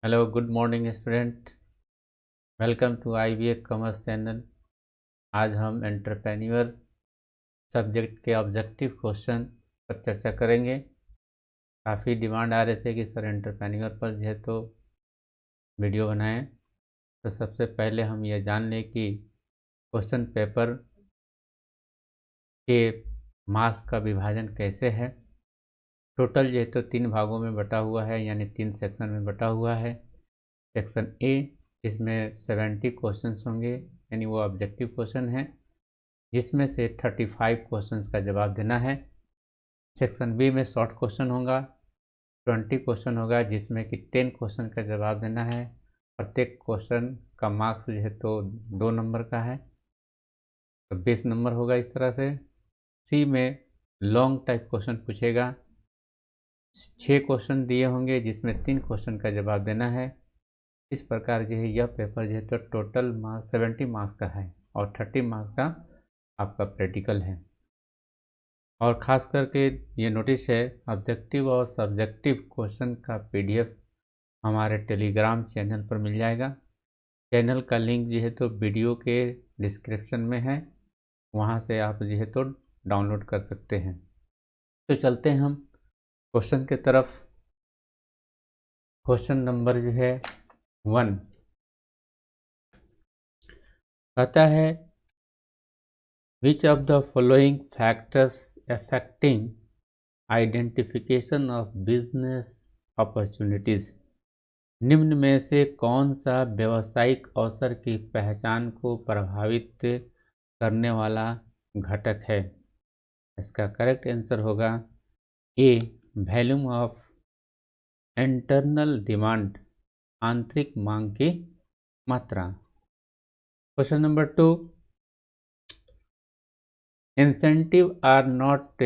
Hello good morning student. Welcome to IBA commerce channel. आज हम entrepreneur subject के objective question पर चर्चा करेंगे। काफ़ी डिमांड आ रहे थे कि सर एंटरप्रेन्योर पर जो है तो वीडियो बनाएं। तो सबसे पहले हम ये जान लें कि क्वेश्चन पेपर के मार्क्स का विभाजन कैसे है। टोटल जो है तो 3 भागों में बटा हुआ है, यानी 3 सेक्शन में बटा हुआ है। सेक्शन ए जिसमें 70 क्वेश्चंस होंगे, यानी वो ऑब्जेक्टिव क्वेश्चन है, जिसमें से 35 क्वेश्चंस का जवाब देना है। सेक्शन बी में शॉर्ट क्वेश्चन होगा, 20 क्वेश्चन होगा, जिसमें कि 10 क्वेश्चन का जवाब देना है। प्रत्येक क्वेश्चन का मार्क्स जो है तो 2 नंबर का है, तो 20 नंबर होगा इस तरह से। सी में लॉन्ग टाइप क्वेश्चन पूछेगा, 6 क्वेश्चन दिए होंगे, जिसमें 3 क्वेश्चन का जवाब देना है। इस प्रकार जो है यह पेपर जो है तो टोटल मार्क्स 70 मार्क्स का है और 30 मार्क्स का आपका प्रैक्टिकल है। और ख़ास करके ये नोटिस है, ऑब्जेक्टिव और सब्जेक्टिव क्वेश्चन का PDF हमारे टेलीग्राम चैनल पर मिल जाएगा। चैनल का लिंक जो है तो वीडियो के डिस्क्रिप्शन में है, वहाँ से आप जो है तो डाउनलोड कर सकते हैं। तो चलते हैं हम क्वेश्चन के तरफ। क्वेश्चन नंबर जो है 1 कहता है, Which of the following factors affecting identification of business opportunities? निम्न में से कौन सा व्यावसायिक अवसर की पहचान को प्रभावित करने वाला घटक है? इसका करेक्ट आंसर होगा A, volume of internal demand, आंतरिक मांग की मात्रा। Question number 2, incentive are not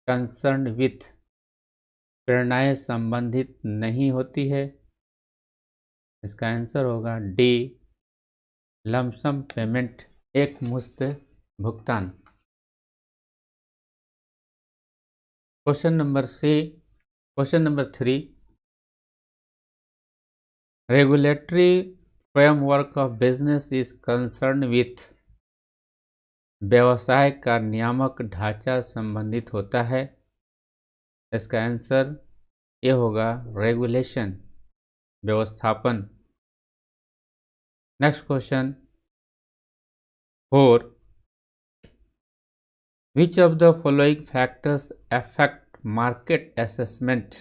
concern with, प्रेरणाएं संबंधित नहीं होती है। इसका आंसर होगा डी, लमसम पेमेंट, एक मुश्त भुगतान। Question number 3, regulatory framework of business is concern with, व्यवसाय का नियामक ढांचा संबंधित होता है। इसका आंसर ये होगा रेगुलेशन, व्यवस्थापन। Next question 4, which of the following factors affect market assessment?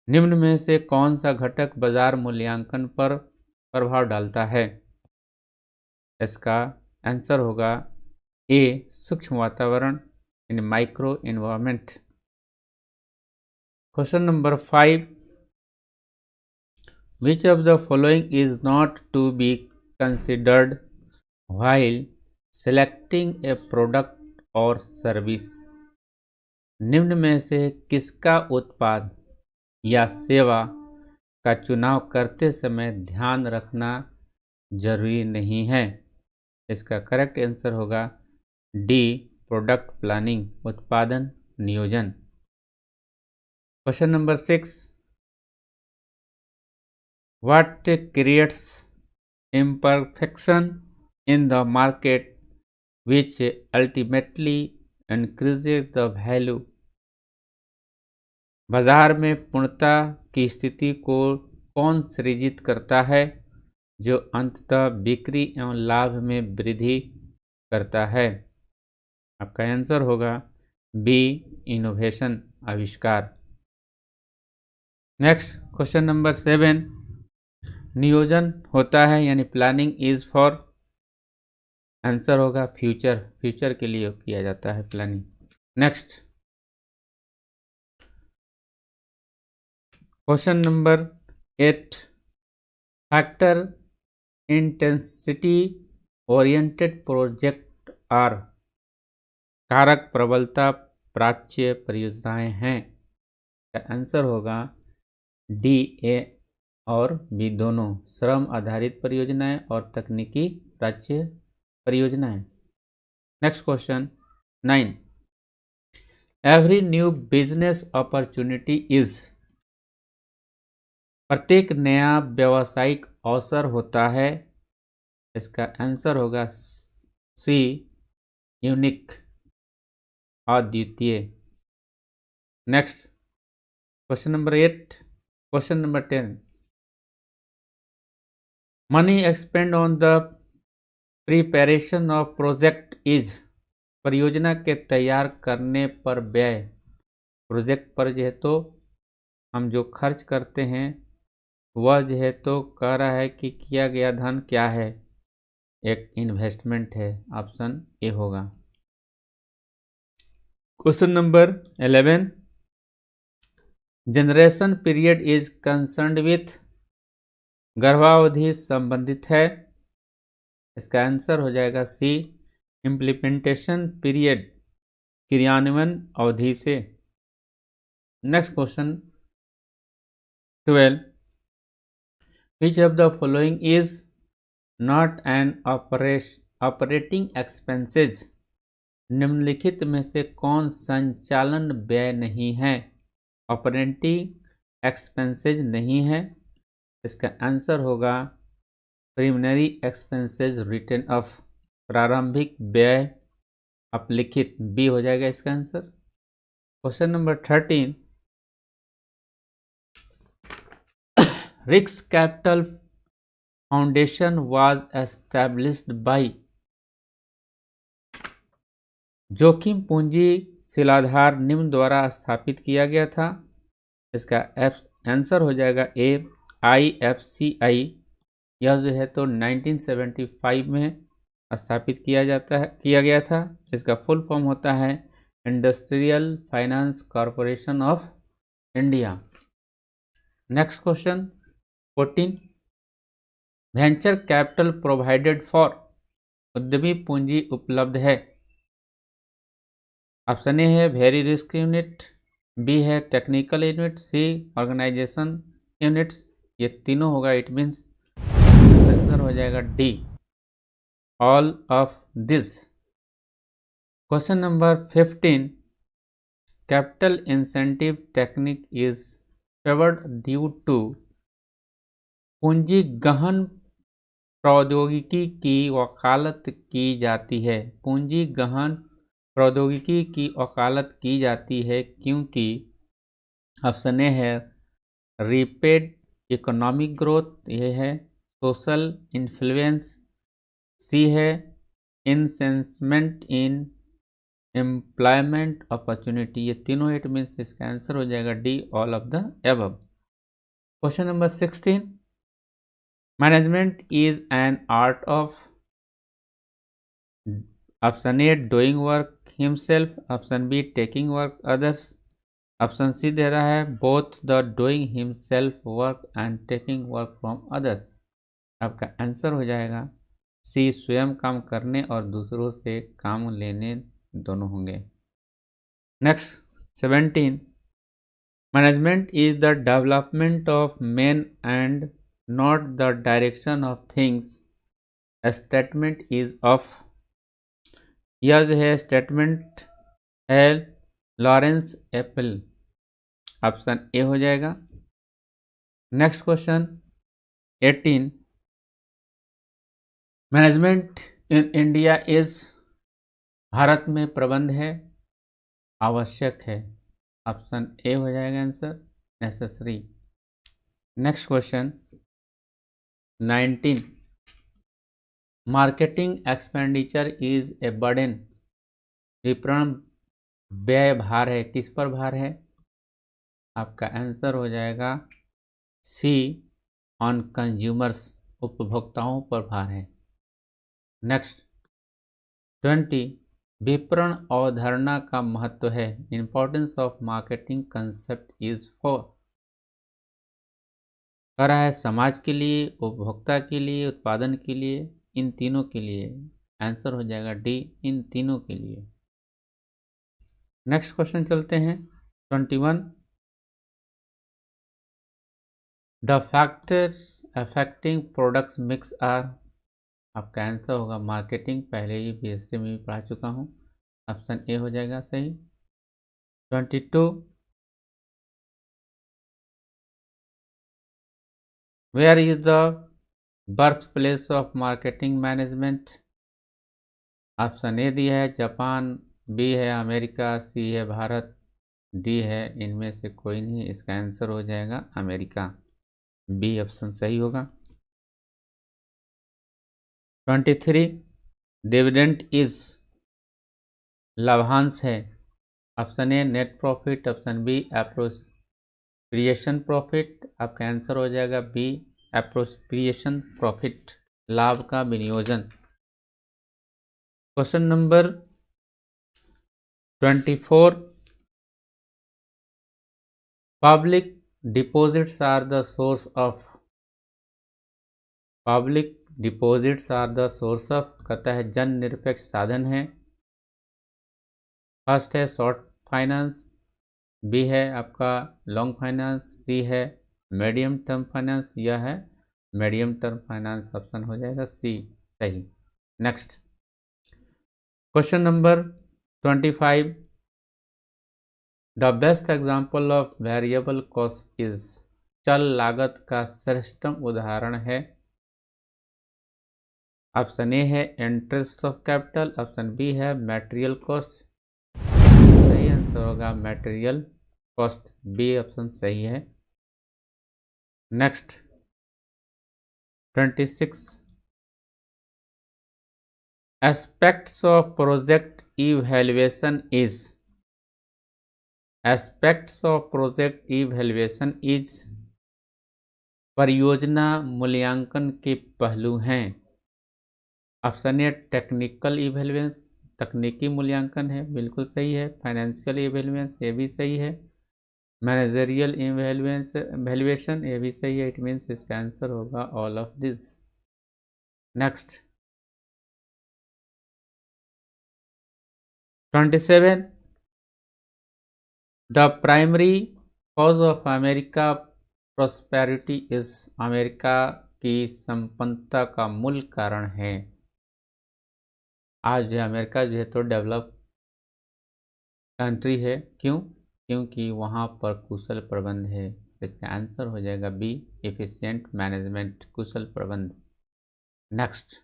निम्न में से कौन सा घटक बाजार मूल्यांकन पर प्रभाव डालता है? इसका आंसर होगा ए, सूक्ष्म वातावरण, यानी micro environment. Question number 5, which of the following is not to be considered while selecting a product और सर्विस? निम्न में से किसका उत्पाद या सेवा का चुनाव करते समय ध्यान रखना जरूरी नहीं है? इसका करेक्ट आंसर होगा डी, प्रोडक्ट प्लानिंग, उत्पादन नियोजन। Question number 6, what creates imperfection in the market which ultimately increases the value? बाजार में पूर्णता की स्थिति को कौन सृजित करता है, जो अंततः बिक्री एवं लाभ में वृद्धि करता है? आपका आंसर होगा बी, इनोवेशन, आविष्कार। नेक्स्ट क्वेश्चन नंबर 7, नियोजन होता है यानी प्लानिंग इज फॉर, आंसर होगा फ्यूचर के लिए किया जाता है planning. Next question number 8, factor intensity oriented project are, कारक प्रबलता प्राच्य परियोजनाएं हैं। आंसर होगा डी, ए और बी दोनों, श्रम आधारित परियोजनाएं और तकनीकी प्राच्य परियोजनाएं। Next question 9, every new business opportunity is, प्रत्येक नया व्यावसायिक अवसर होता है। इसका आंसर होगा सी, यूनिक, अद्वितीय। Next question number 8। Question number 10, money expand on the preparation of project is, परियोजना के तैयार करने पर व्यय, प्रोजेक्ट पर जो है तो हम जो खर्च करते हैं वह जो है तो कह रहा है कि किया गया धन क्या है, एक इन्वेस्टमेंट है। ऑप्शन ए होगा। Question number 11, generation period is concerned with, गर्भावधि संबंधित है। इसका आंसर हो जाएगा सी, इम्प्लीमेंटेशन पीरियड, क्रियान्वयन अवधि से। Next question 12, which of the following is not an operating expenses, निम्नलिखित में से कौन संचालन व्यय नहीं है, ऑपरेटिंग एक्सपेंसेज नहीं है। इसका आंसर होगा प्रीलिमिनरी एक्सपेंसेज रिटर्न ऑफ, प्रारंभिक व्यय अपलिखित, बी हो जाएगा इसका आंसर। क्वेश्चन नंबर 13, रिक्स capital foundation was established bye, जोखिम पूंजी शिलाधार निम्न द्वारा स्थापित किया गया था। इसका आंसर हो जाएगा ए, IFCI। यह जो है तो 1975 में स्थापित किया गया था। इसका फुल फॉर्म होता है industrial finance corporation of India. Next question 14, venture capital provided for, उद्यमी पूंजी उपलब्ध है। ऑप्शन ए है वेरी रिस्क यूनिट, बी है technical unit, C organisation units. ये तीनों होगा, इट मीन्स आंसर हो जाएगा D, all of this. Question number 15, capital incentive technique is favoured due to, पूंजी गहन प्रौद्योगिकी की वकालत की जाती है। पूंजी गहन प्रौद्योगिकी की वकालत की जाती है क्योंकि ऑप्शन ए है रैपिड इकोनॉमिक ग्रोथ, ये है सोशल इन्फ्लुएंस, सी है इनसेंसमेंट इन एम्प्लॉयमेंट अपॉर्चुनिटी। ये तीनों इट मीन्स इसका आंसर हो जाएगा D, all of the above. Question number 16, management is an art of, option A doing work himself, option B taking work others, option C दे रहा है both the doing himself work and taking work from others. आपका answer हो जाएगा सी, स्वयं काम करने और दूसरों से काम लेने, दोनों होंगे। Next 17, management is the development of man and not the direction of things, statement is of, यह जो है स्टेटमेंट है लॉरेंस एप्पल। ऑप्शन ए हो जाएगा। Next question 18, management in India is, Bharat में प्रबंध है, आवश्यक है। ऑप्शन ए हो जाएगा answer, necessary. Next question 19, marketing expenditure is a burden, विपणन व्यय भार है, किस पर भार है। आपका आंसर हो जाएगा सी, ऑन कंज्यूमर्स, उपभोक्ताओं पर भार है। नेक्स्ट 20, विपणन अवधारणा का महत्व है, importance of marketing concept is for, कह रहा है समाज के लिए, उपभोक्ता के लिए, उत्पादन के लिए, इन तीनों के लिए। आंसर हो जाएगा डी, इन तीनों के लिए। नेक्स्ट क्वेश्चन चलते हैं 21, the factors affecting products mix are, आपका आंसर होगा मार्केटिंग, पहले ही BSc में भी पढ़ा चुका हूँ। ऑप्शन ए हो जाएगा सही। 22, where is the birth place of marketing management? Option A दिया है जापान, बी है अमेरिका, सी है भारत, डी है इनमें से कोई नहीं। इसका आंसर हो जाएगा अमेरिका, बी ऑप्शन सही होगा। 23 डिविडेंड इज लाभांश है। Option A net profit, option B appropriation profit. आपका आंसर हो जाएगा बी एप्रोप्रिएशन प्रॉफिट, लाभ का विनियोजन। Question number 24 public deposits are the source of, public deposits are the source of कहता है जन निरपेक्ष साधन है। फर्स्ट है शॉर्ट फाइनेंस, बी है आपका लॉन्ग फाइनेंस, सी है मीडियम टर्म फाइनेंस, यह है मीडियम टर्म फाइनेंस, ऑप्शन हो जाएगा सी सही। Next question number 25 the best example of variable cost is, चल लागत का श्रेष्ठतम उदाहरण है। ऑप्शन ए है interest of capital, option B है मटेरियल कॉस्ट। सही आंसर होगा मटेरियल कॉस्ट, बी ऑप्शन सही है। Next 26 aspects of project evaluation is, aspects of project evaluation is परियोजना मूल्यांकन के पहलू हैं। ऑप्शन ए टेक्निकल इवैल्यूएशन, तकनीकी मूल्यांकन है, बिल्कुल सही है। फाइनेंशियल इवैल्यूएशन, ये भी सही है। मैनेजरियल इवैल्यूएशन, ये भी सही है। इट मीन्स इसका आंसर होगा all of this. Next 27 the primary cause of America prosperity is, America की संपन्नता का मूल कारण है। आज अमेरिका जो है तो डेवलप कंट्री है, क्यों? क्योंकि वहाँ पर कुशल प्रबंध है। इसका आंसर हो जाएगा बी एफिशिएंट मैनेजमेंट, कुशल प्रबंध। Next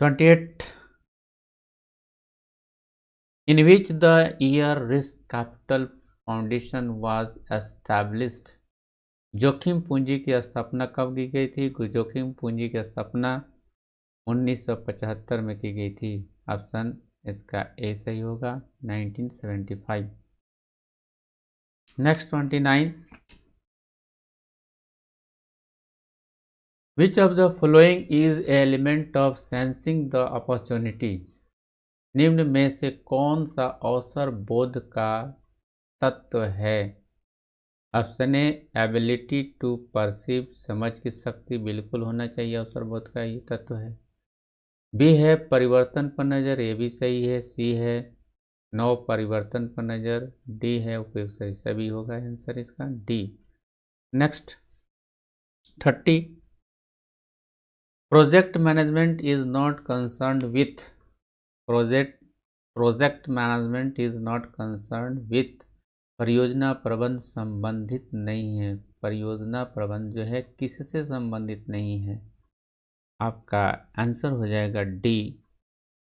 28 in which the year risk capital foundation was established, जोखिम पूंजी की स्थापना कब की गई थी? जोखिम पूंजी की स्थापना 1975 में की गई थी। ऑप्शन इसका ए सही होगा 1975। Next 29 which of the following is element of sensing the opportunity, निम्न में से कौन सा अवसर बोध का तत्व है? Option A ability to perceive, समझ की शक्ति बिल्कुल होना चाहिए, अवसर बोध का ये तत्व है। बी है परिवर्तन पर नजर, ये भी सही है। सी है नव परिवर्तन पर नजर, डी है उपयोग सही, सभी होगा आंसर इसका D. Next 30 project management is not concerned with, project management is not concerned with, परियोजना प्रबंध संबंधित नहीं है। परियोजना प्रबंध जो है किससे संबंधित नहीं है? आपका आंसर हो जाएगा डी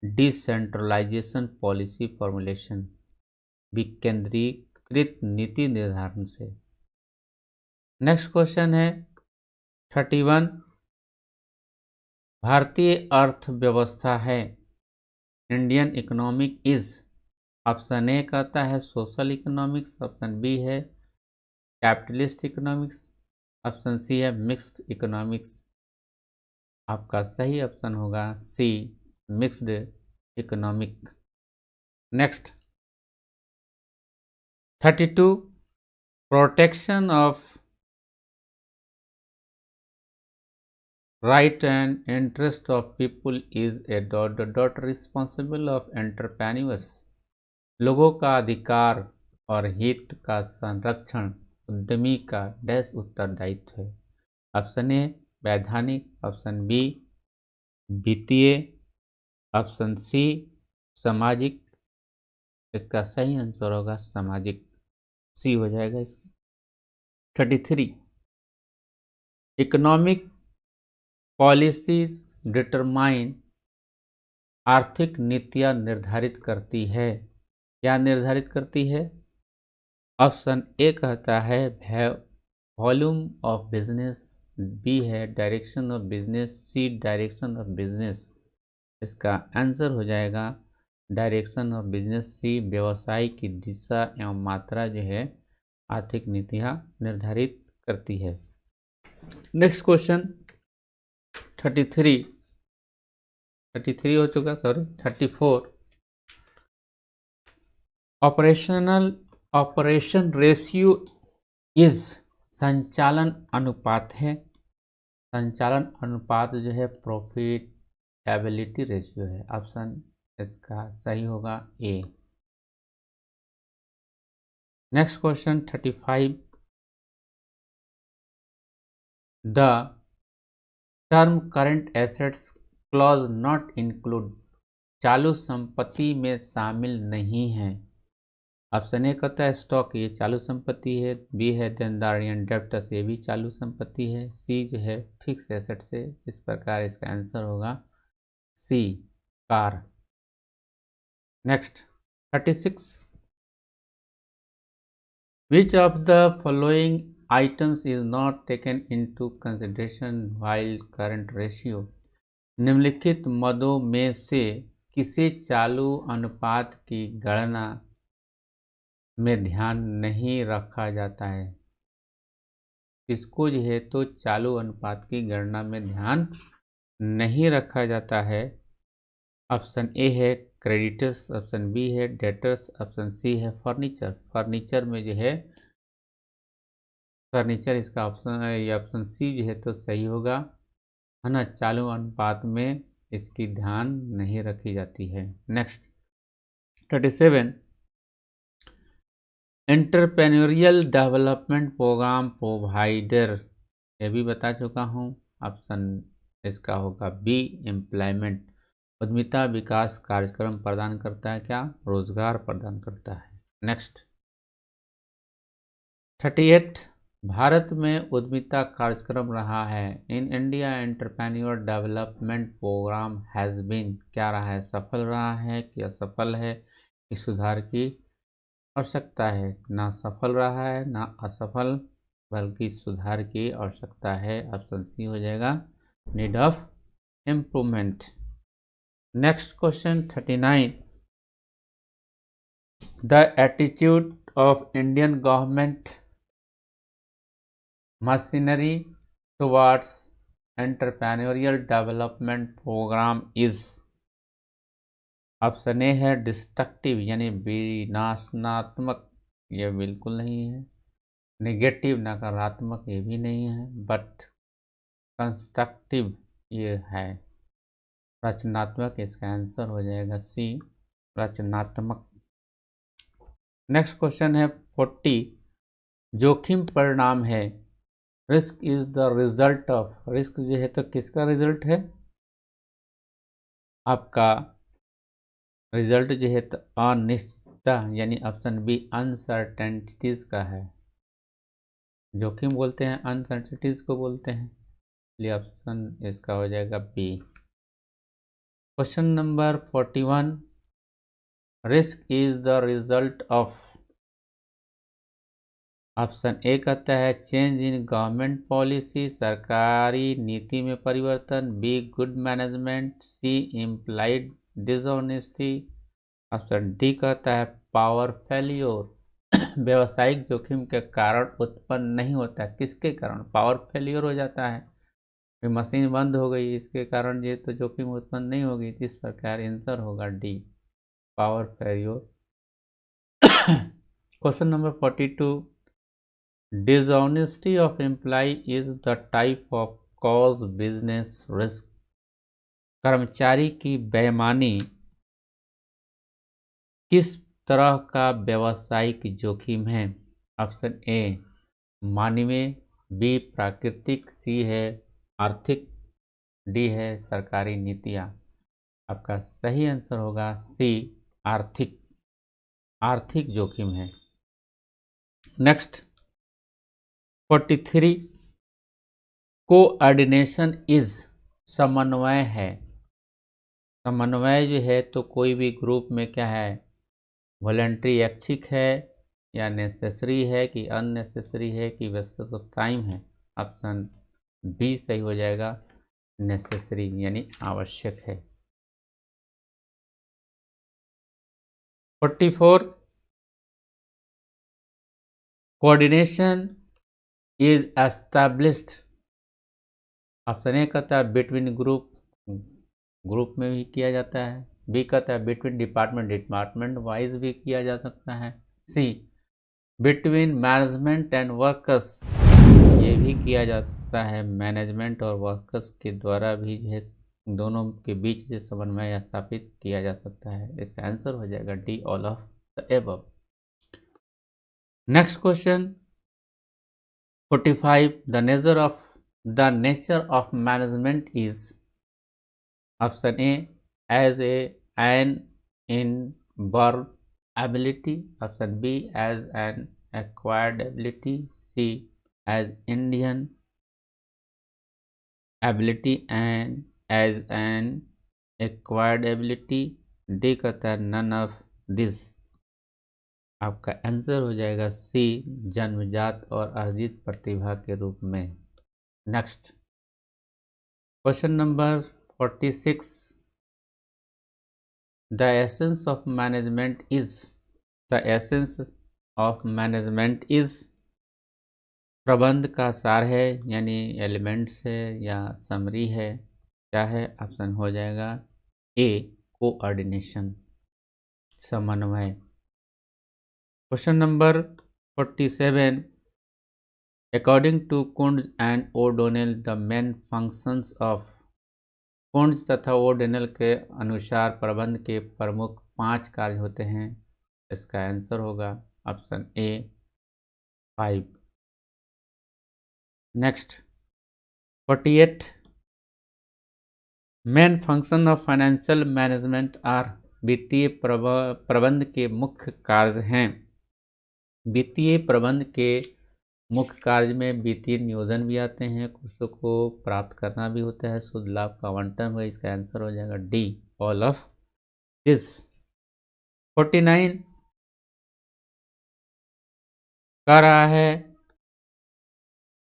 डिसेंट्रलाइजेशन पॉलिसी फॉर्मुलेशन, विकेंद्रीकृत नीति निर्धारण से। नेक्स्ट क्वेश्चन है 31 भारतीय अर्थव्यवस्था है, Indian economic is, option A कहता है सोशल इकोनॉमिक्स, ऑप्शन बी है कैपिटलिस्ट इकोनॉमिक्स, ऑप्शन सी है मिक्स्ड इकोनॉमिक्स। आपका सही ऑप्शन होगा C mixed economic. Next 32 protection of right and interest of people is a ... responsible of entrepreneurs, लोगों का अधिकार और हित का संरक्षण उद्यमी का डैश उत्तरदायित्व है। ऑप्शन ए वैधानिक, ऑप्शन बी वित्तीय, ऑप्शन सी सामाजिक। इसका सही आंसर होगा सामाजिक, सी हो जाएगा इसका। 33 इकोनॉमिक पॉलिसीज डिटरमाइन, आर्थिक नीतियां निर्धारित करती है। क्या निर्धारित करती है? ऑप्शन ए कहता है वॉल्यूम ऑफ बिजनेस, बी है direction of business, C direction of business. इसका आंसर हो जाएगा डायरेक्शन ऑफ बिजनेस, सी व्यवसाय की दिशा एवं मात्रा जो है आर्थिक नीतियां निर्धारित करती है। नेक्स्ट क्वेश्चन 33 हो चुका, सॉरी 34। ऑपरेशन रेशियो इज संचालन अनुपात है। संचालन अनुपात जो है प्रॉफिटेबिलिटी रेशियो है। ऑप्शन इसका सही होगा A. Next question 35। The term current assets clause not include, चालू संपत्ति में शामिल नहीं है। ऑप्शन ए कहता है स्टॉक, ये चालू संपत्ति है, बी है देनदार यानी डेब्टर्स, ये भी चालू संपत्ति है, सी जो है फिक्स एसेट से। इस प्रकार इसका आंसर होगा C, car. Next 36। Which of the following items is not taken into consideration while current ratio, निम्नलिखित मदों में से किसे चालू अनुपात की गणना में ध्यान नहीं रखा जाता है? इसको जो है तो चालू अनुपात की गणना में ध्यान नहीं रखा जाता है। ऑप्शन ए है क्रेडिटर्स, ऑप्शन बी है डेटर्स, ऑप्शन सी है फर्नीचर। फर्नीचर में जो है फर्नीचर इसका ऑप्शन है, ये ऑप्शन सी जो है तो सही होगा, है ना। चालू अनुपात में इसकी ध्यान नहीं रखी जाती है। Next 37। Entrepreneurial development programme provider, ये भी बता चुका हूँ। ऑप्शन इसका होगा बी एम्प्लॉयमेंट, उद्यमिता विकास कार्यक्रम प्रदान करता है, क्या रोजगार प्रदान करता है। नेक्स्ट 38। भारत में उद्यमिता कार्यक्रम रहा है। In India entrepreneur development programme has been, क्या रहा है, सफल रहा है कि असफल है, इस सुधार की आवश्यकता है। ना सफल रहा है ना असफल, बल्कि सुधार की आवश्यकता है। ऑप्शन सी हो जाएगा need of improvement. Next question 39। The attitude of Indian government machinery towards entrepreneurial development programme is, option A है डिस्ट्रक्टिव यानी विनाशनात्मक, ये बिल्कुल नहीं है। नेगेटिव नकारात्मक, ये भी नहीं है। बट कंस्ट्रक्टिव ये है। रचनात्मक, इसका आंसर हो जाएगा सी, रचनात्मक। नेक्स्ट क्वेश्चन है 40। जोखिम परिणाम है। Risk is the result of, risk जो है तो किसका रिजल्ट है? आपका रिजल्ट जो है तो अनिश्चितता यानी ऑप्शन बी अनसर्टेनिटीज का है। जोखिम बोलते हैं, अनसर्टेनिटीज को बोलते हैं, इसलिए ऑप्शन इसका हो जाएगा B. Question number 41। Risk is the result of, option A कहता है चेंज इन गवर्नमेंट पॉलिसी, सरकारी नीति में परिवर्तन, B good management, C implied dishonesty, option D कहता है पावर फेल्योर। व्यावसायिक जोखिम के कारण उत्पन्न नहीं होता है, किसके कारण पावर फेल्योर हो जाता है? मशीन बंद हो गई, इसके कारण ये तो जोखिम उत्पन्न नहीं होगी। इस प्रकार आंसर होगा D, power failure. Question number 42। Dishonesty of employ is the type of cause business risk, कर्मचारी की बेईमानी किस तरह का व्यावसायिक जोखिम है? ऑप्शन ए मानवीय, बी प्राकृतिक, सी है आर्थिक, डी है सरकारी नीतियाँ। आपका सही आंसर होगा सी आर्थिक, आर्थिक जोखिम है। नेक्स्ट 43। कोऑर्डिनेशन इज समन्वय है। समन्वय जो है तो कोई भी ग्रुप में क्या है, वॉलंटरी ऐच्छिक है या नेसेसरी है कि अननेसेसरी है कि वेस्टेज ऑफ टाइम है। ऑप्शन बी सही हो जाएगा, नेसेसरी यानी आवश्यक है। 44 coordination is established. Option A कहता है बिटवीन ग्रुप, ग्रुप में भी किया जाता है। बी कहता है बिटवीन डिपार्टमेंट, डिपार्टमेंट वाइज भी किया जा सकता है। सी बिटवीन मैनेजमेंट एंड वर्कर्स, ये भी किया जा सकता है, मैनेजमेंट और वर्कर्स के द्वारा भी जो है दोनों के बीच से समन्वय स्थापित किया जा सकता है। इसका आंसर हो जाएगा D, all of the above. Next question 45 the nature of management is. Option A as an inborn ability, option B as an acquired ability, C as Indian ability and as an acquired ability, D कहता है none of this। आपका answer हो जाएगा सी, जन्मजात और अर्जित प्रतिभा के रूप में। Next question number 46 the essence of management is. The essence of management is प्रबंध का सार है, यानी एलिमेंट्स है या समरी है। क्या है? ऑप्शन हो जाएगा ए, कोऑर्डिनेशन, समन्वय। Question number 47 according to Koontz and O'Donnell the main functions of. Koontz तथा ओडोनेल के अनुसार प्रबंध के प्रमुख 5 कार्य होते हैं। इसका आंसर होगा option A 5। Next 48 main function of financial management are. वित्तीय प्रबंध के मुख्य कार्य हैं। वित्तीय प्रबंध के मुख्य कार्य में वित्तीय नियोजन भी आते हैं, कुछ को प्राप्त करना भी होता है, शुद्ध लाभ का आवंटन है। इसका आंसर हो जाएगा डी, ऑल ऑफ दिस। 49 कह रहा है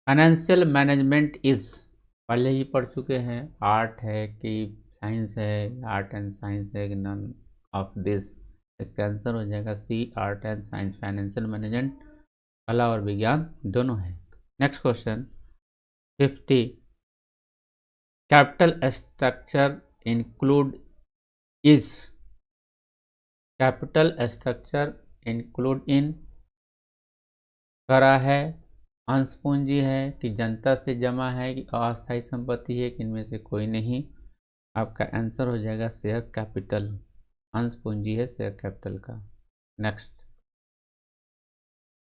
फाइनेंशियल मैनेजमेंट इज, पहले ही पढ़ चुके हैं, आर्ट है कि साइंस है, आर्ट एंड साइंस है कि नन ऑफ दिस। इसका आंसर हो जाएगा C, art and science. Financial management कला और विज्ञान दोनों है। Next question 50 capital structure include is. Capital structure include इन करा है, अंश पूंजी है कि जनता से जमा है कि अस्थायी संपत्ति है कि इनमें से कोई नहीं। आपका आंसर हो जाएगा शेयर कैपिटल, अंश पूंजी है शेयर कैपिटल का। नेक्स्ट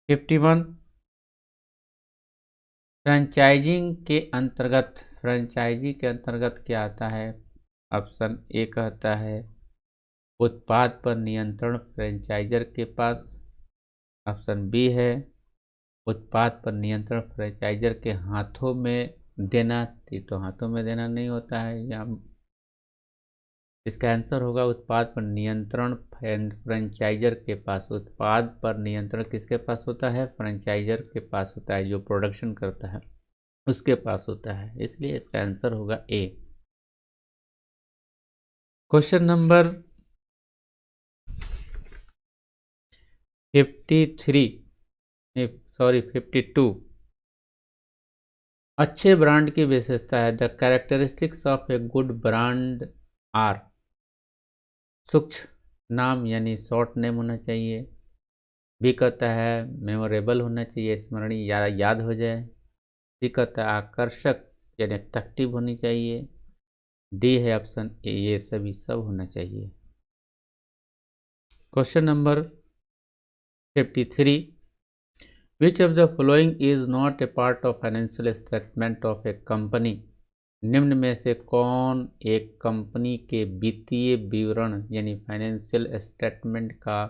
51 फ्रेंचाइजिंग के अंतर्गत, फ्रेंचाइजी के अंतर्गत क्या आता है? ऑप्शन ए कहता है उत्पाद पर नियंत्रण फ्रेंचाइजर के पास। ऑप्शन बी है उत्पाद पर नियंत्रण फ्रेंचाइजर के हाथों में देना, तो हाथों में देना नहीं होता है। या इसका आंसर होगा उत्पाद पर नियंत्रण फ्रेंचाइजर के पास। उत्पाद पर नियंत्रण किसके पास होता है? फ्रेंचाइजर के पास होता है, जो प्रोडक्शन करता है उसके पास होता है, इसलिए इसका आंसर होगा ए। क्वेश्चन नंबर 52 अच्छे ब्रांड की विशेषता है। The characteristics of a good brand are. सूक्ष्म नाम यानी शॉर्ट नेम होना चाहिए। बी कहता है मेमोरेबल होना चाहिए, स्मरणीय याद हो जाए। सी कहता है आकर्षक यानी अट्रैक्टिव होनी चाहिए। डी है ऑप्शन ए, ये सभी सब होना चाहिए। Question number 53 which of the following is not a part of financial statement of A company. निम्न में से कौन एक कंपनी के वित्तीय विवरण यानी फाइनेंशियल स्टेटमेंट का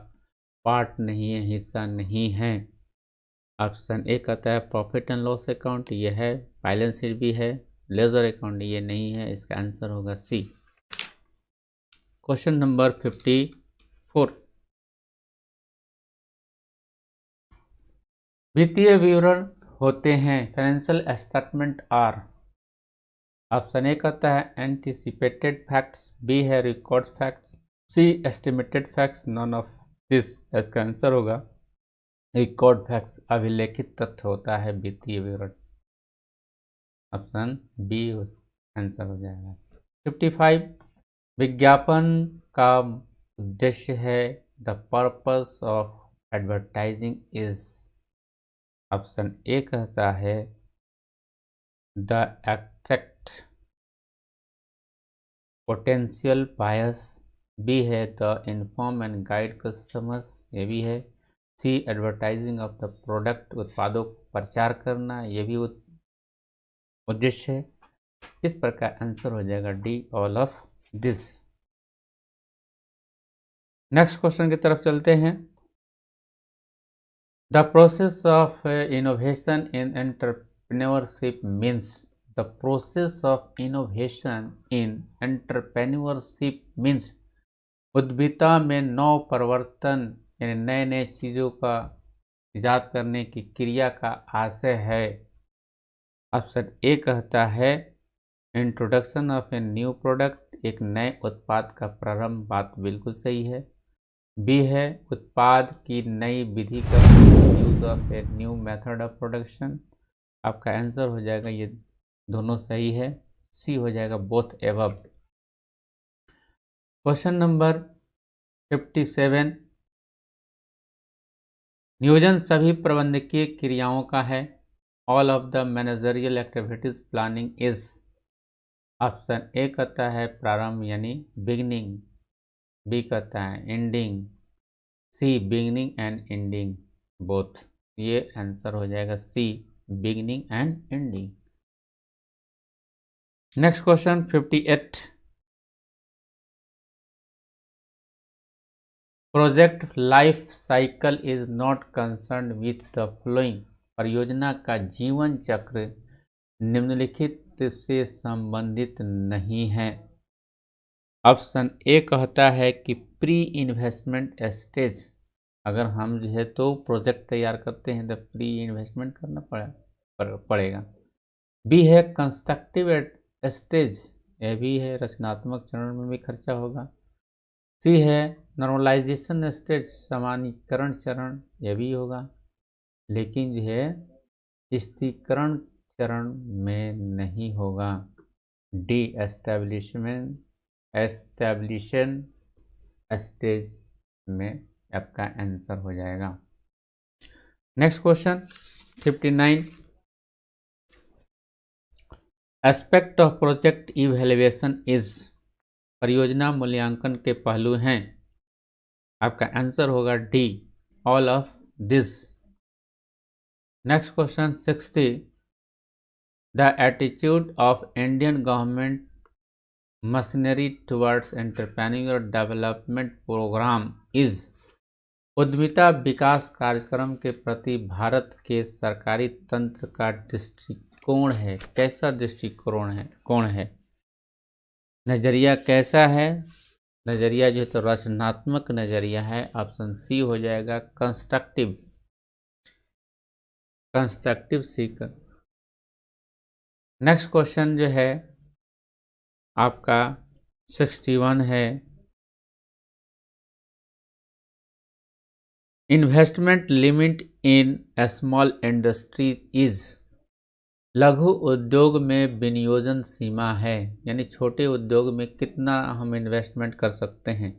पार्ट नहीं है, हिस्सा नहीं है? ऑप्शन ए कहता है प्रॉफिट एंड लॉस अकाउंट, ये है। बैलेंस शीट भी है। लेजर अकाउंट ये नहीं है, इसका आंसर होगा सी। Question number 54। वित्तीय विवरण होते हैं, financial statement are. Option A कहता है एंटिसिपेटेड फैक्ट्स, बी है record facts, C estimated facts, none of this. इसका आंसर होगा रिकॉर्ड फैक्ट्स, अभिलेखित तथ्य होता है वित्तीय विवरण। ऑप्शन बी आंसर हो जाएगा। 55। विज्ञापन का उद्देश्य है, the purpose of advertising is. Option A कहता है the attract potential buyers, B है the inform and guide customers, ये भी है। C advertising of the product, उत्पादों को प्रचार करना, ये भी उद्देश्य है। इस प्रकार आंसर हो जाएगा D, all of this. Next question की तरफ चलते हैं। The process of innovation in entrepreneurship means. The process of innovation in entrepreneurship means उद्यमिता में नव परिवर्तन यानी नए नए चीज़ों का इजाद करने की क्रिया का आशय है। ऑप्शन ए कहता है introduction of a new product, एक नए उत्पाद का प्रारंभ, बात बिल्कुल सही है। बी है उत्पाद की नई विधि का use of a new method of production, आपका आंसर हो जाएगा ये दोनों सही है। सी हो जाएगा बोथ एबव। Question number 57। नियोजन सभी प्रबंधकीय क्रियाओं का है, all of the managerial activities planning is. Option A कहता है प्रारंभ यानी बिगनिंग, बी कहता है ending, C beginning and ending both. ये आंसर हो जाएगा C, beginning and ending. Next question 58। Project life cycle is not concern with the following. परियोजना का जीवन चक्र निम्नलिखित से संबंधित नहीं है। ऑप्शन ए कहता है कि प्री इन्वेस्टमेंट स्टेज, अगर हम जो है तो प्रोजेक्ट तैयार करते हैं तो प्री इन्वेस्टमेंट करना पड़ेगा। बी है कंस्ट्रक्टिव स्टेज, यह भी है, रचनात्मक चरण में भी खर्चा होगा। सी है नॉर्मलाइजेशन स्टेज, सामान्यीकरण चरण, यह भी होगा, लेकिन जो है स्थिरीकरण चरण में नहीं होगा। डी एस्टैब्लिशन स्टेज में आपका आंसर हो जाएगा। Next question 59। Aspect of project evaluation is. परियोजना मूल्यांकन के पहलू हैं, आपका आंसर होगा D, all of this. Next question 60। The attitude of Indian government machinery towards entrepreneur development programme is. उद्यमिता विकास कार्यक्रम के प्रति भारत के सरकारी तंत्र का दृष्टिकोण है, कैसा दृष्टिकोण है, नज़रिया कैसा है? नज़रिया जो है तो रचनात्मक नज़रिया है, ऑप्शन सी हो जाएगा कंस्ट्रक्टिव सीकर। नेक्स्ट क्वेश्चन जो है आपका 61 है। Investment limit in small industry is. लघु उद्योग में विनियोजन सीमा है, यानी छोटे उद्योग में कितना हम इन्वेस्टमेंट कर सकते हैं।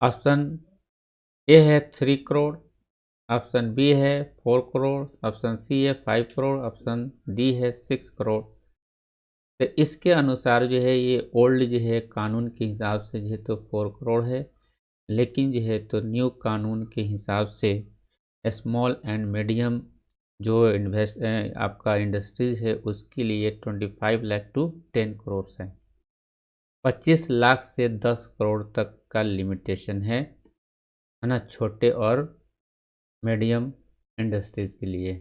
ऑप्शन ए है 3 करोड़, ऑप्शन बी है 4 करोड़, ऑप्शन सी है 5 करोड़, ऑप्शन डी है 6 करोड़। तो इसके अनुसार जो है ये ओल्ड जो है कानून के हिसाब से जो है तो 4 करोड़ है, लेकिन जो है तो न्यू कानून के हिसाब से स्मॉल एंड मीडियम जो आपका इंडस्ट्रीज है उसके लिए 25 लाख टू 10 करोड़ है। 25 लाख से 10 करोड़ तक का लिमिटेशन है ना, छोटे और मीडियम इंडस्ट्रीज के लिए।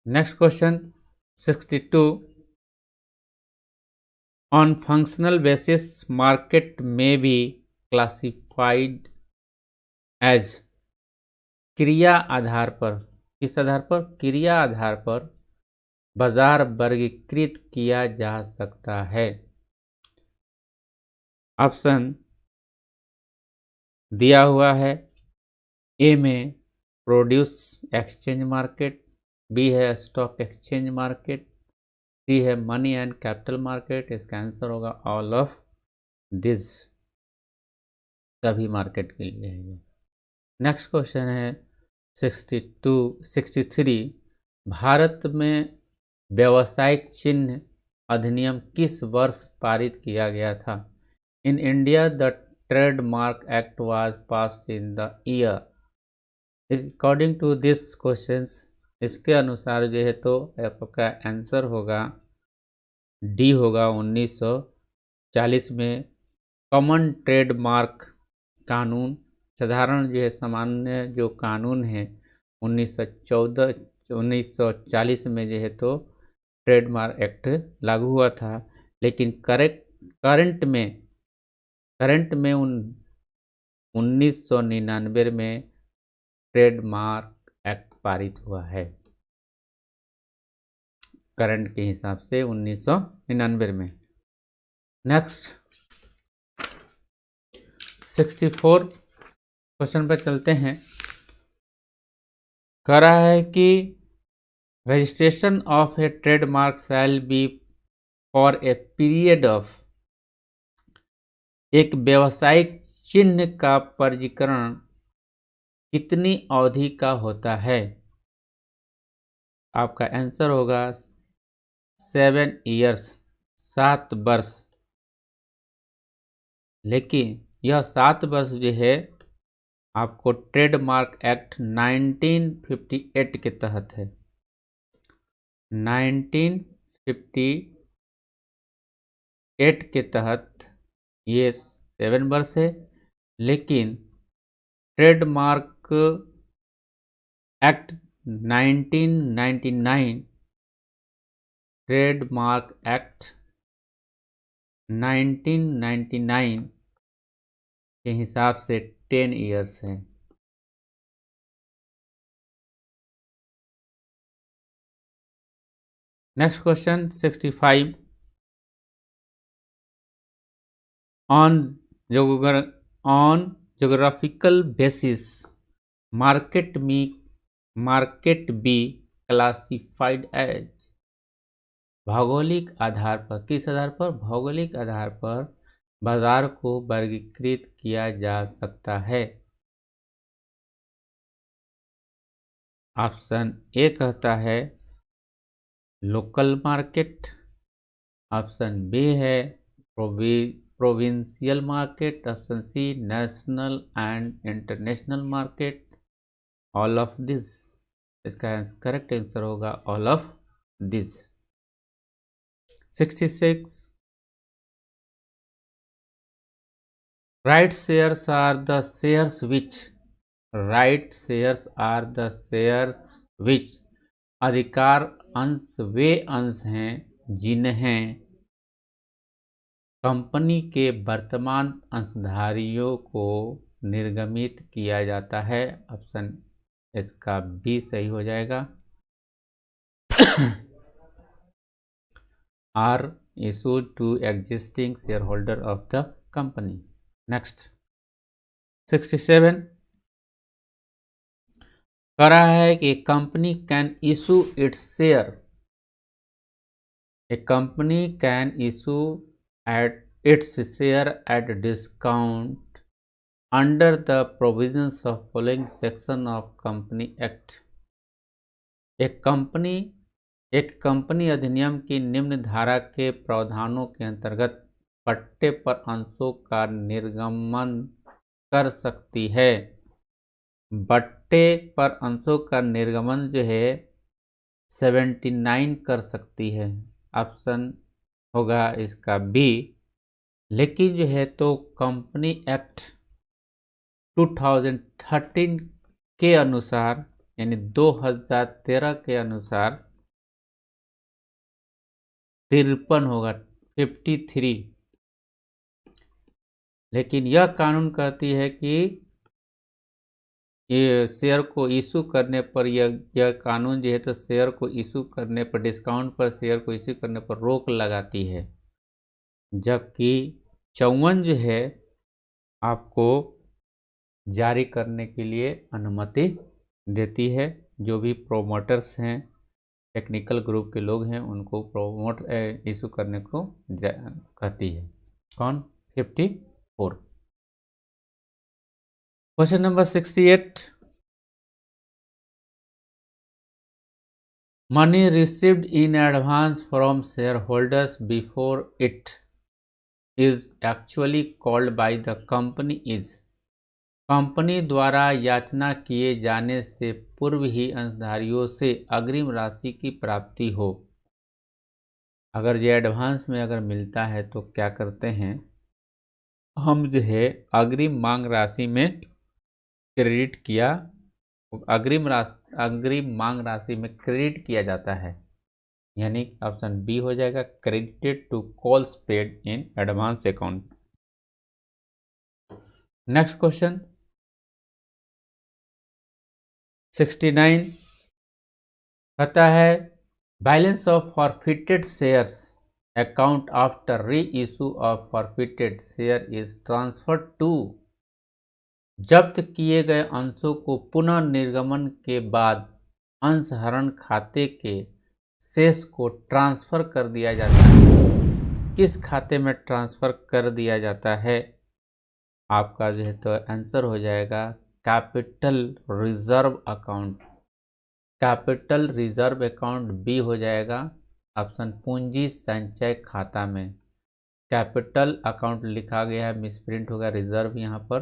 Next question 62, on functional basis market में बी क्लासिफाइड एज, क्रिया आधार पर, किस आधार पर, क्रिया आधार पर बाजार वर्गीकृत किया जा सकता है। ऑप्शन दिया हुआ है, ए में प्रोड्यूस एक्सचेंज मार्केट, बी है स्टॉक एक्सचेंज मार्केट, सी है मनी एंड कैपिटल मार्केट। इसका आंसर होगा ऑल ऑफ दिस, सभी मार्केट के लिए है ये। नेक्स्ट क्वेश्चन है 63, भारत में व्यावसायिक चिन्ह अधिनियम किस वर्ष पारित किया गया था। In India the trademark act was passed in the year, according to this questions, इसके अनुसार जो है तो आपका आंसर होगा डी होगा 1940 में। कॉमन ट्रेडमार्क कानून, साधारण जो है सामान्य जो कानून है 1940 में जो है तो ट्रेडमार्क एक्ट लागू हुआ था, लेकिन करंट में 1999 में ट्रेडमार्क एक्ट पारित हुआ है, करंट के हिसाब से 1999 में। नेक्स्ट 64 क्वेश्चन पर चलते हैं। कह रहा है कि registration of A trademark shall be for a period of, एक व्यावसायिक चिन्ह का पंजीकरण कितनी अवधि का होता है। आपका आंसर होगा 7 ईयर्स, 7 वर्ष। लेकिन यह 7 वर्ष जो है आपको ट्रेडमार्क एक्ट 1958 के तहत है, 1958 के तहत ये 7 वर्ष है। लेकिन ट्रेडमार्क एक्ट 1999, ट्रेडमार्क एक्ट 1999 के हिसाब से 10 ईयर्स है। Next question 65, on geographical basis market be classified as, भौगोलिक आधार पर, किस आधार पर, भौगोलिक आधार पर बाजार को वर्गीकृत किया जा सकता है। ऑप्शन ए कहता है लोकल मार्केट, ऑप्शन बी है provincial market, option C national and international market, all of this. इसका करेक्ट आंसर होगा all of this. 66, right shares are the shares which, अधिकार अंश वे अंश हैं जिन्हें कंपनी के वर्तमान अंशधारियों को निर्गमित किया जाता है। ऑप्शन इसका बी सही हो जाएगा, are issued to existing share holder of the company. Next 67, कह रहा है कि company can issue its share, A company can issue at its share at discount under the provisions of following section of Company Act। एक company अधिनियम की निम्न धारा के प्रावधानों के अंतर्गत पट्टे पर अंशों का निर्गमन कर सकती है। बट्टे पर अंशों का निर्गमन जो है 79 कर सकती है, ऑप्शन होगा इसका बी। लेकिन जो है तो कंपनी एक्ट 2013 के अनुसार यानी 2013 के अनुसार 53 होगा, 53। लेकिन यह कानून कहती है कि ये शेयर को इशू करने पर यह कानून जो है तो शेयर को इशू करने पर, डिस्काउंट पर शेयर को इशू करने पर रोक लगाती है, जबकि 54 जो है आपको जारी करने के लिए अनुमति देती है। जो भी प्रोमोटर्स हैं, टेक्निकल ग्रुप के लोग हैं, उनको प्रोमोट इशू करने को कहती है। कौन? 54। Question number 68। Money received in advance from share holders before it is actually called by the company is. Company द्वारा याचना किए जाने से पूर्व ही अंशधारियों से अग्रिम राशि की प्राप्ति हो। अगर ये एडवांस में अगर मिलता है तो क्या करते हैं, हम जो है अग्रिम मांग राशि में क्रेडिट किया, अग्रिम मांग राशि में क्रेडिट किया जाता है, यानी ऑप्शन बी हो जाएगा, credited to calls paid in advance account. Next question 69 कहता है balance of forfeited shares account after reissue of forfeited share is transferred to. जब्त किए गए अंशों को पुनः निर्गमन के बाद अंशहरण खाते के शेष को ट्रांसफर कर दिया जाता है। किस खाते में ट्रांसफर कर दिया जाता है? आपका जो है तो आंसर हो जाएगा capital reserve account. Capital reserve account B हो जाएगा ऑप्शन, पूंजी संचय खाता में। कैपिटल अकाउंट लिखा गया है, मिसप्रिंट होगा, रिजर्व यहाँ पर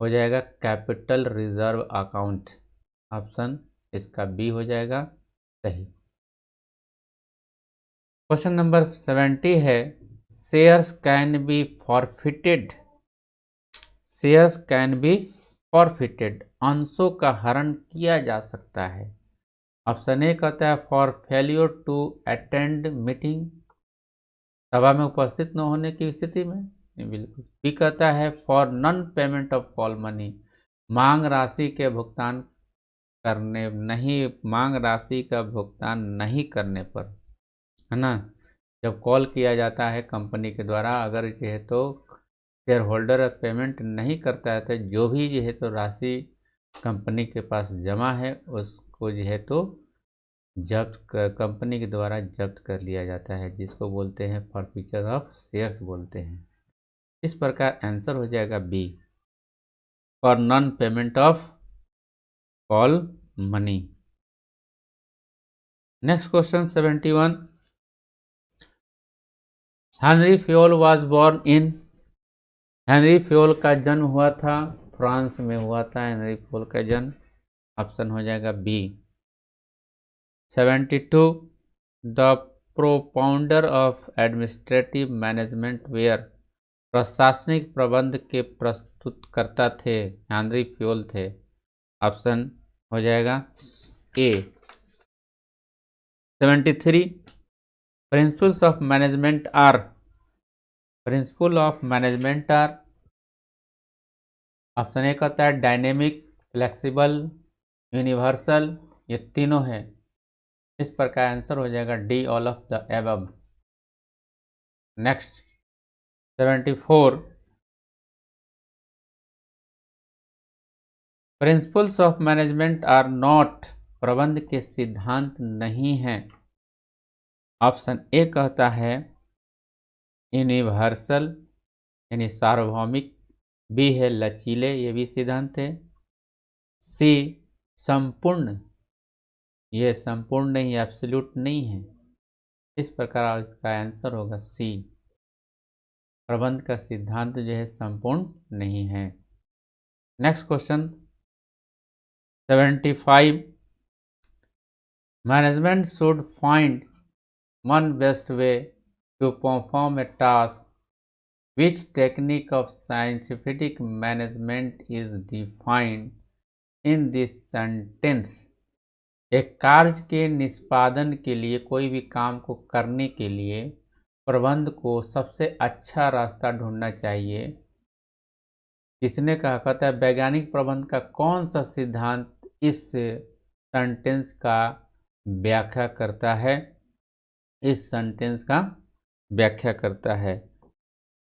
हो जाएगा कैपिटल रिजर्व अकाउंट। ऑप्शन इसका बी हो जाएगा सही। क्वेश्चन नंबर 70 है shares can be forfeited. Shares can be forfeited, अंशों का हरण किया जा सकता है। ऑप्शन ए कहता है for failure to attend meeting, सभा में उपस्थित न होने की स्थिति में, बिल्कुल। बी कहता है for non payment of call money, मांग राशि के भुगतान करने नहीं, मांग राशि का भुगतान नहीं करने पर, है ना। जब कॉल किया जाता है कंपनी के द्वारा, अगर जो है तो शेयर होल्डर पेमेंट नहीं करता है तो जो भी जो है तो राशि कंपनी के पास जमा है उसको जो है तो कंपनी के द्वारा जब्त कर लिया जाता है, जिसको बोलते हैं फॉरफीचर ऑफ शेयर्स बोलते हैं। इस प्रकार आंसर हो जाएगा B, for non payment of call money. Next question 71। Henry Fayol was born in. Henry Fayol का जन्म हुआ था फ्रांस में हुआ था। हेनरी फ्योल का जन्म ऑप्शन हो जाएगा B. 72 the propounder of administrative management were, प्रशासनिक प्रबंध के प्रस्तुतकर्ता थे हेनरी फ्योल थे। ऑप्शन हो जाएगा A. 73 principles of management are. Principle of management are, option A कहता है डायनेमिक, फ्लेक्सिबल, यूनिवर्सल, ये तीनों है। इस प्रकार आंसर हो जाएगा D, all of the above. Next 74 principles of management are not, प्रबंध के सिद्धांत नहीं हैं। ऑप्शन ए कहता है यूनिवर्सल यानी सार्वभौमिक, बी है लचीले, ये भी सिद्धांत है, सी संपूर्ण, ये संपूर्ण नहीं, एब्सोल्यूट नहीं है। इस प्रकार इसका आंसर होगा सी, प्रबंध का सिद्धांत जो है संपूर्ण नहीं है। Next question 75 management should find one best way to perform a task which technique of scientific management is defined in this sentence. एक कार्य के निष्पादन के लिए, कोई भी काम को करने के लिए प्रबंध को सबसे अच्छा रास्ता ढूंढना चाहिए। किसने कहा? कहता है वैज्ञानिक प्रबंध का कौन सा सिद्धांत इस सेंटेंस का व्याख्या करता है? इस सेंटेंस का व्याख्या करता है।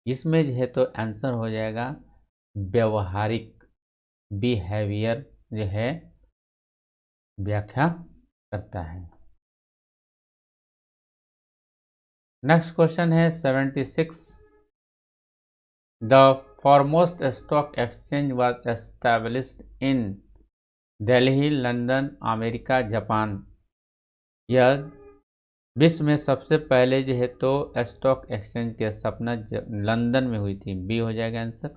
इसमें जो है तो आंसर हो जाएगा व्यवहारिक, बिहेवियर जो है व्याख्या करता है। नेक्स्ट क्वेश्चन है 76। The foremost stock exchange was established in Delhi, London, America, Japan. यह विश्व में सबसे पहले जो है तो स्टॉक एक्सचेंज की स्थापना लंदन में हुई थी। बी हो जाएगा आंसर।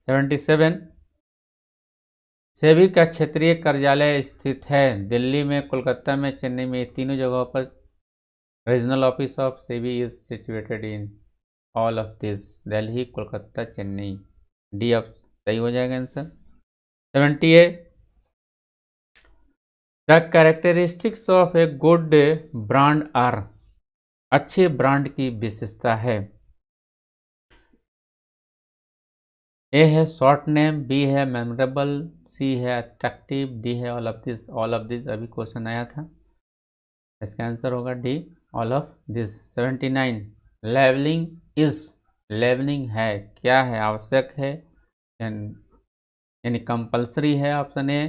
77। सेबी का क्षेत्रीय कार्यालय स्थित है दिल्ली में, कोलकाता में, चेन्नई में। तीनों जगहों पर regional office of SEBI is situated in all of this, Delhi, Kolkata, Chennai. D of सही हो जाएगा answer. 78। The characteristics of a good brand are. अच्छे ब्रांड की विशेषता है। ए है शॉर्ट नेम, बी है मेमोरेबल, सी है अट्रैक्टिव, डी है all of this. All of this अभी क्वेश्चन आया था, इसका आंसर होगा D, all of this. 79। Levelling is. Levelling है, क्या है? आवश्यक है यानी कंपल्सरी है, ऑप्शन ए।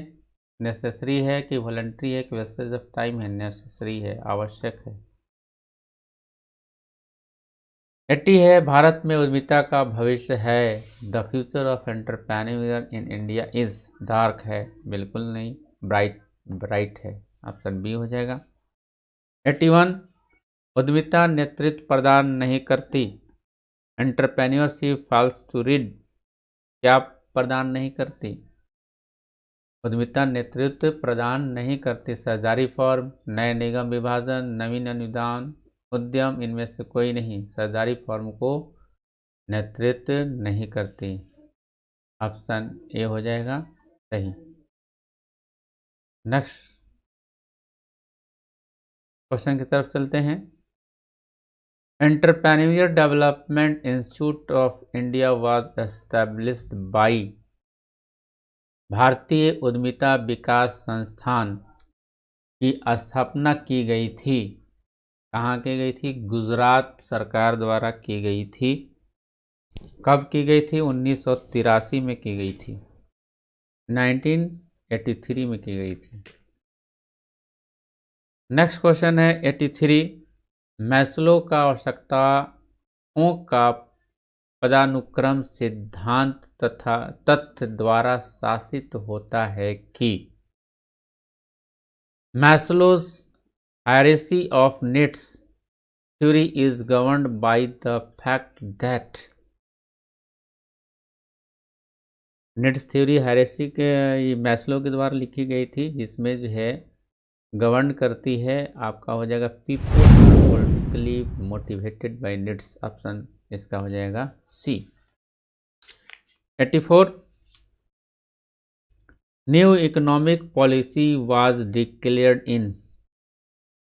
नेसेसरी है कि वॉलंटरी है कि वेस्टेज ऑफ टाइम है? नेसेसरी है, आवश्यक है। 80 है भारत में उद्यमिता का भविष्य है। The future of entrepreneur in India is. Dark है, बिल्कुल नहीं, ब्राइट, ब्राइट है, ऑप्शन बी हो जाएगा। 81। उद्यमिता नेतृत्व प्रदान नहीं करती। Entrepreneurship fails to lead. क्या प्रदान नहीं करती? उद्यमिता नेतृत्व प्रदान नहीं करती। साझेदारी फॉर्म, नए निगम विभाजन, नवीन अनुदान उद्यम, इनमें से कोई नहीं। साझेदारी फॉर्म को नेतृत्व नहीं करती, ऑप्शन ए हो जाएगा सही। नेक्स्ट क्वेश्चन की तरफ चलते हैं। Entrepreneur development institute of India was established by. भारतीय उद्यमिता विकास संस्थान की स्थापना की गई थी। कहाँ की गई थी? गुजरात सरकार द्वारा की गई थी। कब की गई थी? 1983 में की गई थी। 1983 में की गई थी। नेक्स्ट क्वेश्चन है 83। मैस्लो का आवश्यकताओं का पदानुक्रम सिद्धांत तथा तथ्य द्वारा शासित होता है कि। Maslow's hierarchy of needs theory is governed by the fact that। Needs theory hierarchy के मैस्लो के द्वारा लिखी गई थी, जिसमें जो है गवर्न करती है, आपका हो जाएगा people are politically motivated by needs, option इसका हो जाएगा C. 84। New economic policy was declared in.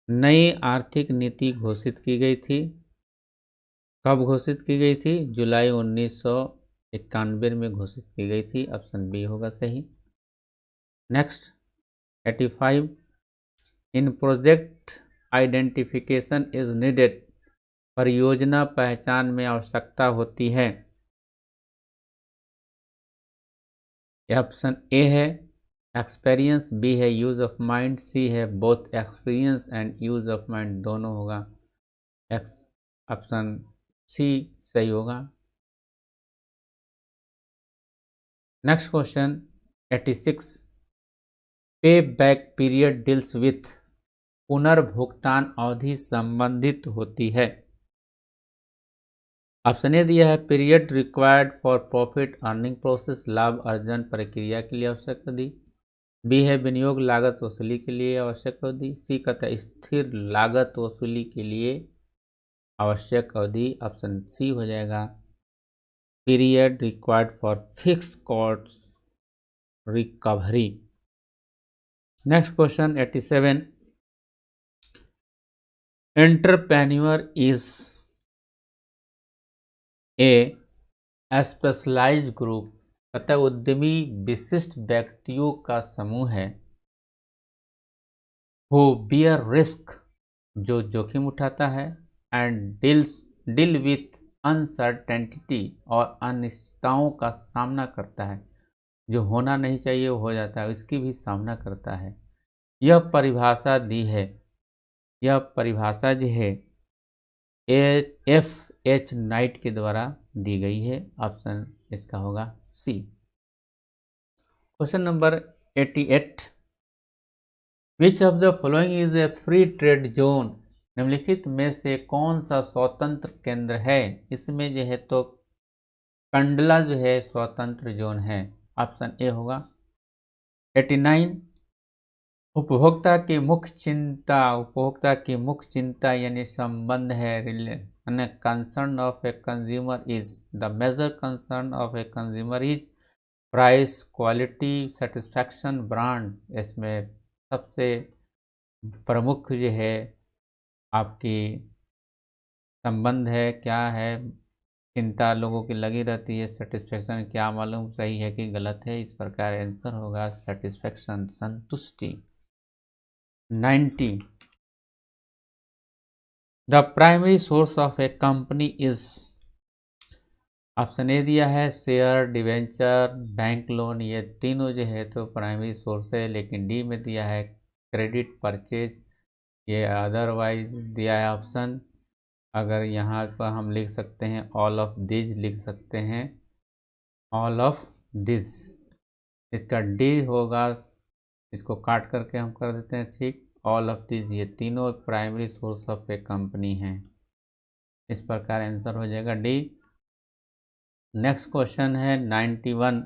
नई आर्थिक नीति घोषित की गई थी। कब घोषित की गई थी? जुलाई 1991 में घोषित की गई थी, ऑप्शन बी होगा सही। Next 85। In project identification is needed. परियोजना पहचान में आवश्यकता होती है। ऑप्शन ए है एक्सपीरियंस, बी है यूज ऑफ माइंड, सी है both experience and use of mind, दोनों होगा। ऑप्शन सी सही होगा। Next question 86। पे बैक पीरियड डील्स विथ। पुनर्भुगतान अवधि संबंधित होती है। ऑप्शन ए दिया है period required for profit earning process, लाभ अर्जन प्रक्रिया के लिए आवश्यक अवधि। बी है विनियोग लागत वसूली के लिए आवश्यक अवधि। सी कहता है स्थिर लागत वसूली के लिए आवश्यक अवधि, ऑप्शन सी हो जाएगा period required for fixed costs recovery. Next question 87. Entrepreneur is a specialised group अतः उद्यमी विशिष्ट व्यक्तियों का समूह है हु बियर रिस्क जो जोखिम उठाता है एंड डील विथ अनसर्टेनिटी और अनिश्चितताओं का सामना करता है। जो होना नहीं चाहिए वो हो जाता है, इसकी भी सामना करता है। यह परिभाषा जो है F.H. नाइट के द्वारा दी गई है। ऑप्शन इसका होगा C. Question number 88। Which of the following is a free trade zone? निम्नलिखित में से कौन सा स्वतंत्र केंद्र है? इसमें जो है तो कंडला जो है स्वतंत्र जोन है। ऑप्शन ए होगा। 89। उपभोक्ता की मुख्य चिंता यानी संबंध है concern of a consumer is the major concern of a consumer is price, quality, satisfaction, brand. इसमें सबसे प्रमुख जो है आपकी संबंध है, क्या है, चिंता लोगों की लगी रहती है। सेटिस्फैक्शन क्या मालूम सही है कि गलत है, इस प्रकार आंसर होगा सेटिस्फैक्शन, संतुष्टि। 90. The primary source of A company is. Option A दिया है शेयर, डिवेंचर, बैंक लोन। ये तीनों जो है तो प्राइमरी सोर्स है, लेकिन डी में दिया है क्रेडिट परचेज। ये अदरवाइज दिया है ऑप्शन। अगर यहाँ पर हम लिख सकते हैं ऑल ऑफ दिस, लिख सकते हैं ऑल ऑफ दिस। इसका डी होगा, इसको काट करके हम कर देते हैं ठीक। ऑल ऑफ दिस, ये तीनों primary source of A company हैं। इस प्रकार आंसर हो जाएगा डी। नेक्स्ट क्वेश्चन है 91।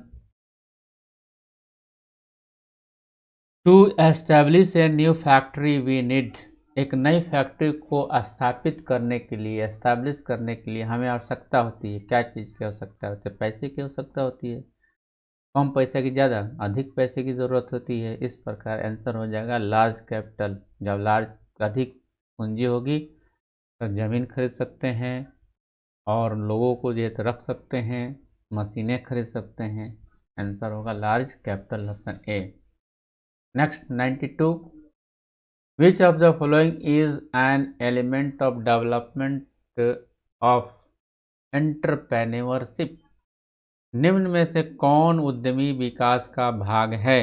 To establish a new factory we need. एक नई फैक्ट्री को स्थापित करने के लिए, एस्टैब्लिश करने के लिए हमें आवश्यकता होती है। क्या चीज़ की आवश्यकता होती है? पैसे की आवश्यकता होती है। कम पैसे की ज़्यादा, अधिक पैसे की ज़रूरत होती है। इस प्रकार आंसर हो जाएगा लार्ज कैपिटल। जब लार्ज अधिक पूंजी होगी तो ज़मीन खरीद सकते हैं और लोगों को जो रख सकते हैं, मशीनें खरीद सकते हैं। आंसर होगा large capital, option A. Next 92। Which of the following is an element of development of entrepreneurship? निम्न में से कौन उद्यमी विकास का भाग है?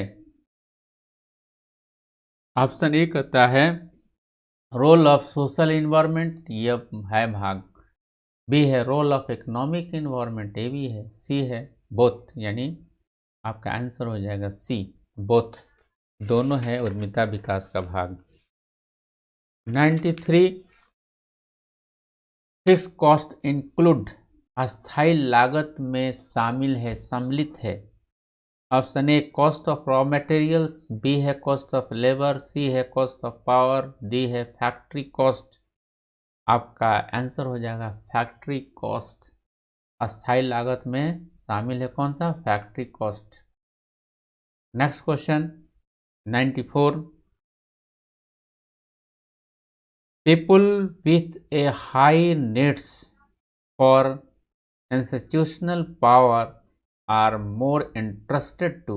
ऑप्शन ए कहता है रोल ऑफ सोशल इन्वायरमेंट, यह है भाग। बी है रोल ऑफ इकोनॉमिक इन्वायरमेंट, ये भी है। सी है बोथ, यानी आपका आंसर हो जाएगा सी, बोथ। दोनों है उद्यमिता विकास का भाग। 93। फिक्स कॉस्ट इंक्लूड, अस्थायी लागत में शामिल है, सम्मिलित है। Option A cost of raw materials, B है कॉस्ट ऑफ लेबर, सी है कॉस्ट ऑफ पावर, डी है फैक्ट्री कॉस्ट। आपका आंसर हो जाएगा फैक्ट्री कॉस्ट। अस्थायी लागत में शामिल है कौन सा? Factory cost. Next question 94। People with a high needs for institutional power are more interested to.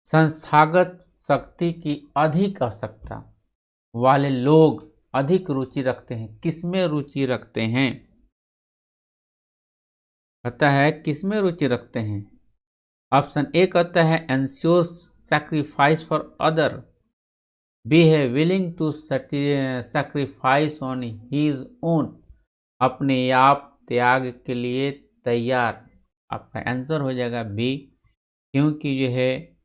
संस्थागत शक्ति की अधिक आवश्यकता वाले लोग अधिक रुचि रखते हैं। किसमें रुचि रखते हैं? कहता है किसमें रुचि रखते हैं। ऑप्शन ए कहता है ensures sacrifice for other, B है willing to sacrifice on his own, अपने आप त्याग के लिए तैयार। आपका आंसर हो जाएगा बी, क्योंकि यह है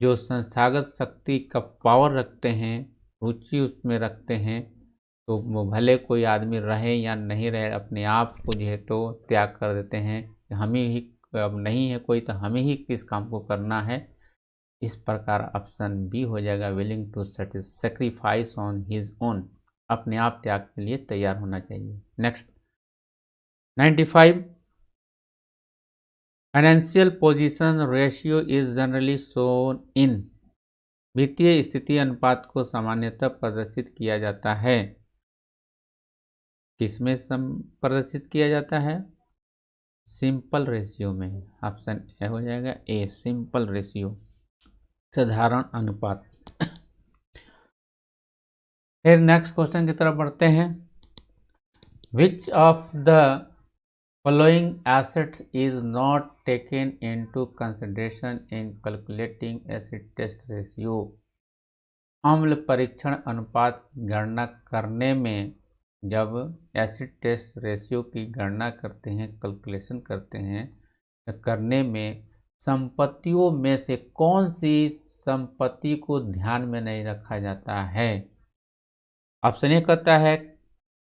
जो संस्थागत शक्ति का पावर रखते हैं, रुचि उसमें रखते हैं, तो वो भले कोई आदमी रहे या नहीं रहे, अपने आप को जो है तो त्याग कर देते हैं। हमें ही अब नहीं है कोई तो हमें ही किस काम को करना है। इस प्रकार ऑप्शन बी हो जाएगा willing to sacrifice on his own, अपने आप त्याग के लिए तैयार होना चाहिए। Next 95। Financial position ratio is generally shown in. वित्तीय स्थिति अनुपात को सामान्यतः प्रदर्शित किया जाता है। किसमें प्रदर्शित किया जाता है? सिंपल रेशियो में। ऑप्शन ए हो जाएगा, ए सिंपल रेशियो, साधारण अनुपात। फिर नेक्स्ट क्वेश्चन की तरफ बढ़ते हैं। Which of the following assets is not taken into consideration in calculating acid test ratio. अम्ल परीक्षण अनुपात की गणना करने में जब एसिड टेस्ट रेशियो की गणना करते हैं, कैलकुलेशन करते हैं, करने में संपत्तियों में से कौन सी संपत्ति को ध्यान में नहीं रखा जाता है? ऑप्शन ए कहता है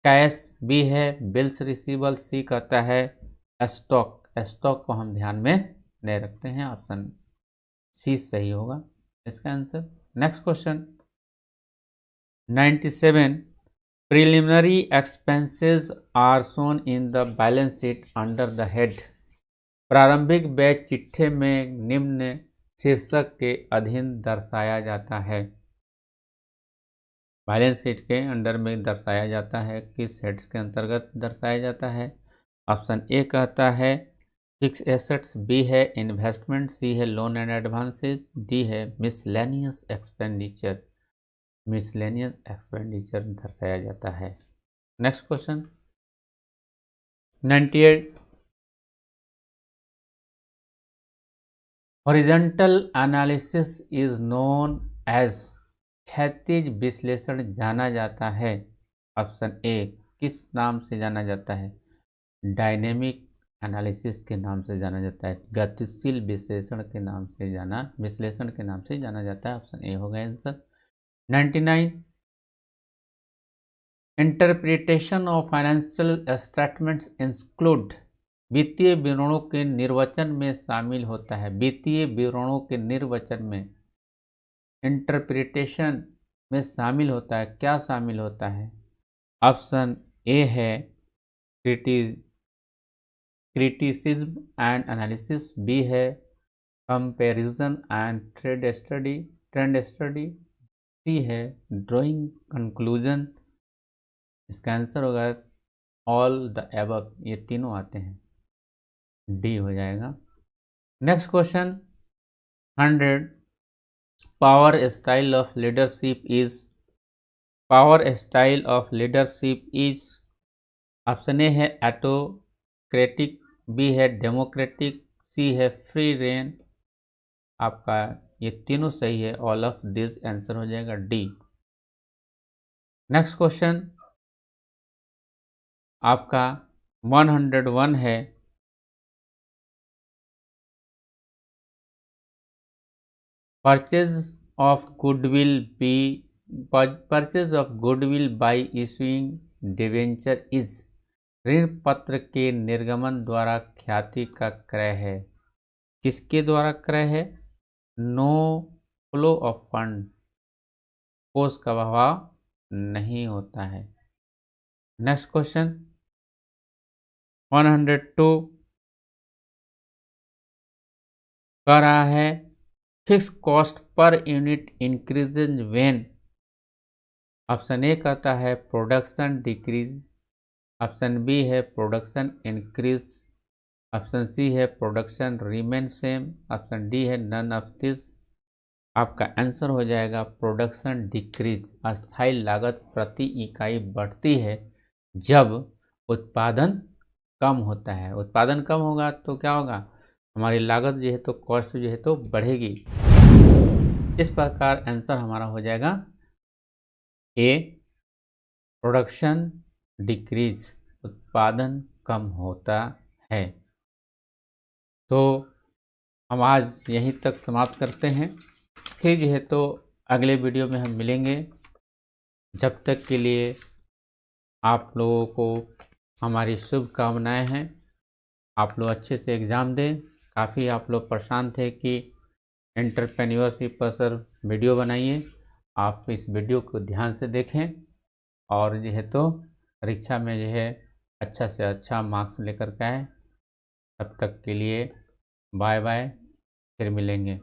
कैश, बी है बिल्स रिसीवेबल, सी कहता है स्टॉक। स्टॉक को हम ध्यान में नहीं रखते हैं। ऑप्शन सी सही होगा इसका answer. Next question 97 preliminary expenses are shown in the balance sheet under the head. प्रारंभिक व्यय चिट्ठे में निम्न शीर्षक के अधीन दर्शाया जाता है। बैलेंस शीट के अंडर में दर्शाया जाता है, किस हेड्स के अंतर्गत दर्शाया जाता है? ऑप्शन ए कहता है फिक्स एसेट्स, बी है इन्वेस्टमेंट, सी है लोन एंड एडवांसेज, डी है मिसलेनियस एक्सपेंडिचर। मिसलेनियस एक्सपेंडिचर दर्शाया जाता है। Next question 98 horizontal analysis is known as. क्षैतिज विश्लेषण जाना जाता है। ऑप्शन ए किस नाम से जाना जाता है? डायनेमिक एनालिसिस के नाम से जाना जाता है, गतिशील विश्लेषण के नाम से विश्लेषण के नाम से जाना जाता है। ऑप्शन ए होगा answer. 99 interpretation of financial statements include. वित्तीय विवरणों के निर्वचन में शामिल होता है। वित्तीय विवरणों के निर्वचन में इंटरप्रिटेशन में शामिल होता है, क्या शामिल होता है? ऑप्शन ए है क्रिटिसिज्म एंड एनालिसिस, बी है कंपैरिजन एंड ट्रेंड स्टडी, सी है ड्राइंग कंक्लूजन। इसका आंसर होगा ऑल द एबव, ये तीनों आते हैं, डी हो जाएगा। Next question 100 power style of leadership is. Power style of leadership is. Option A है ऑटोक्रेटिक, बी है डेमोक्रेटिक, सी है फ्री रेन। आपका ये तीनों सही है, ऑल ऑफ दिस आंसर हो जाएगा डी। नेक्स्ट क्वेश्चन आपका 101 है purchase of goodwill bye issuing debenture is. ऋण पत्र के निर्गमन द्वारा ख्याति का क्रय है। किसके द्वारा क्रय है? नो फ्लो ऑफ फंड, कोष का प्रभाव नहीं होता है। नेक्स्ट क्वेश्चन 102 कह रहा है fix cost per unit increases when. Option A कहता है प्रोडक्शन डिक्रीज, ऑप्शन बी है प्रोडक्शन इंक्रीज, ऑप्शन सी है production remain same, option D है नन ऑफ दिस। आपका आंसर हो जाएगा प्रोडक्शन डिक्रीज। अस्थायी लागत प्रति इकाई बढ़ती है जब उत्पादन कम होता है। उत्पादन कम होगा तो क्या होगा? हमारी लागत जो है तो कॉस्ट जो है तो बढ़ेगी। इस प्रकार आंसर हमारा हो जाएगा ए प्रोडक्शन डिक्रीज, उत्पादन कम होता है। तो हम आज यहीं तक समाप्त करते हैं, फिर जो है तो अगले वीडियो में हम मिलेंगे। जब तक के लिए आप लोगों को हमारी शुभकामनाएं हैं। आप लोग अच्छे से एग्ज़ाम दें। काफ़ी आप लोग परेशान थे कि एंटरप्रेन्योरशिप पर सर वीडियो बनाइए। आप इस वीडियो को ध्यान से देखें और जो है तो परीक्षा में जो है अच्छा से अच्छा मार्क्स लेकर के आएँ। तब तक के लिए बाय बाय, फिर मिलेंगे।